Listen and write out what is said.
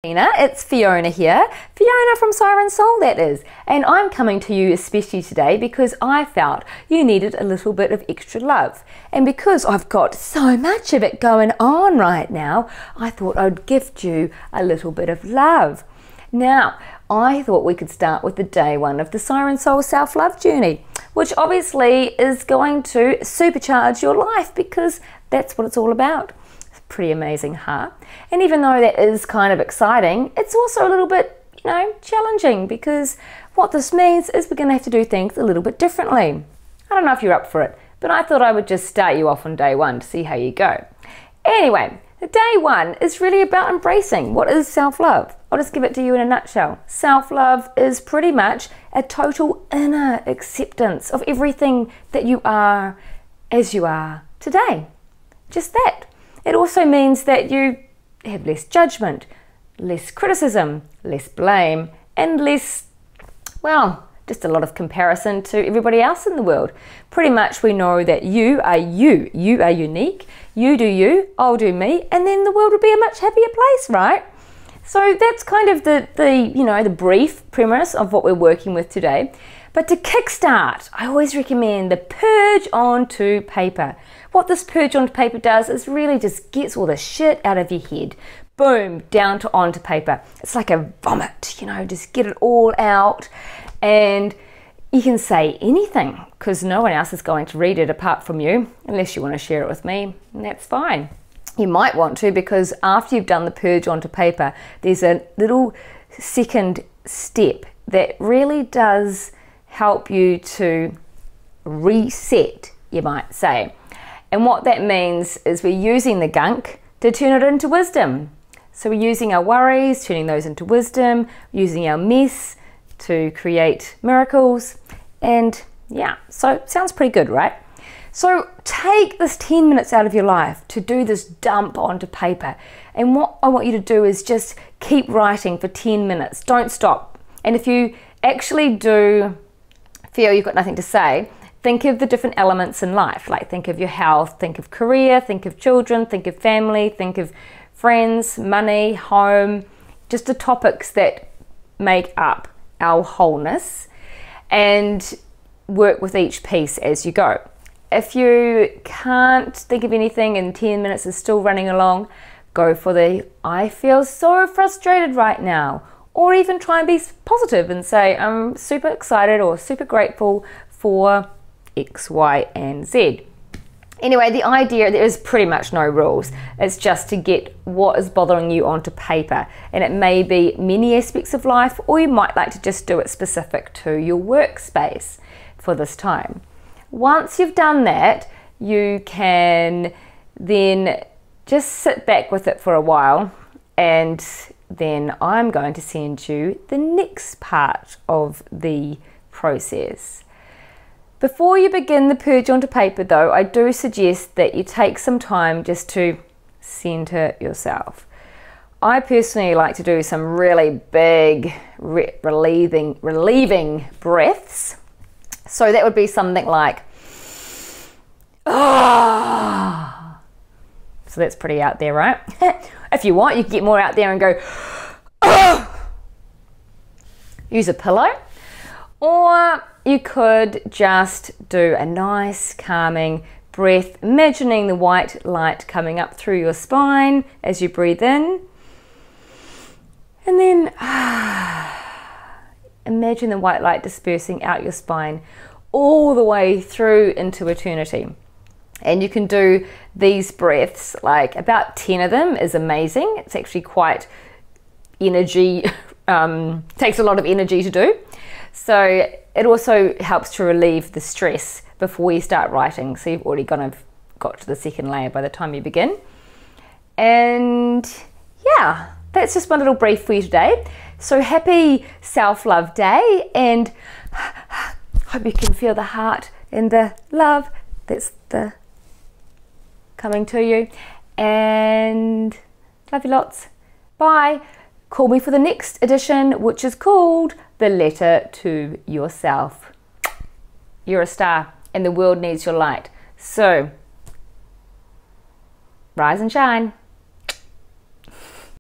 It's Fiona here, Fiona from Siren Soul that is, and I'm coming to you especially today because I felt you needed a little bit of extra love, and because I've got so much of it going on right now, I thought I'd gift you a little bit of love. Now, I thought we could start with the day one of the Siren Soul self-love journey, which obviously is going to supercharge your life because that's what it's all about. Pretty amazing, huh? And even though that is kind of exciting, it's also a little bit, challenging, because what this means is we're going to have to do things a little bit differently. I don't know if you're up for it, but I thought I would just start you off on day one to see how you go. Anyway, the day one is really about embracing what is self-love. I'll just give it to you in a nutshell. Self-love is pretty much a total inner acceptance of everything that you are as you are today. Just that. It also means that you have less judgment, less criticism, less blame, and less, well, just a lot of comparison to everybody else in the world. Pretty much we know that you are you. You are unique. You do you, I'll do me, and then the world will be a much happier place, right? So that's kind of the brief premise of what we're working with today. But to kickstart, I always recommend the purge onto paper. What this purge onto paper does is really just gets all the shit out of your head. Boom, down to onto paper. It's like a vomit, just get it all out. And you can say anything because no one else is going to read it apart from you, unless you want to share it with me, and that's fine. You might want to, because after you've done the purge onto paper, there's a little second step that really does help you to reset, you might say. And what that means is we're using the gunk to turn it into wisdom. So we're using our worries, turning those into wisdom, using our mess to create miracles. And yeah, so it sounds pretty good, right? So take this 10 minutes out of your life to do this dump onto paper. And what I want you to do is just keep writing for 10 minutes. Don't stop. And if you actually do feel you've got nothing to say, think of the different elements in life. Like think of your health, think of career, think of children, think of family, think of friends, money, home, just the topics that make up our wholeness, and work with each piece as you go. If you can't think of anything and 10 minutes is still running along, go for the I feel so frustrated right now. Or even try and be positive and say, I'm super excited or super grateful for X, Y, and Z. Anyway, the idea, there is pretty much no rules. It's just to get what is bothering you onto paper. And it may be many aspects of life, or you might like to just do it specific to your workspace for this time. Once you've done that, you can then just sit back with it for a while, and then I'm going to send you the next part of the process. Before you begin the purge onto paper though, I do suggest that you take some time just to center yourself. I personally like to do some really big relieving breaths. So that would be something like, ah. So that's pretty out there, right? If you want, you can get more out there and go, oh! Use a pillow. Or you could just do a nice calming breath, imagining the white light coming up through your spine as you breathe in. And then imagine the white light dispersing out your spine all the way through into eternity. And you can do these breaths, like about 10 of them is amazing. It's actually quite takes a lot of energy to do. So it also helps to relieve the stress before you start writing. So you've already got to the second layer by the time you begin. And yeah, that's just one little brief for you today. So happy self-love day, and hope you can feel the heart and the love that's coming to you, and love you lots. Bye. Call me for the next edition, which is called The Letter to Yourself. You're a star and the world needs your light. So rise and shine.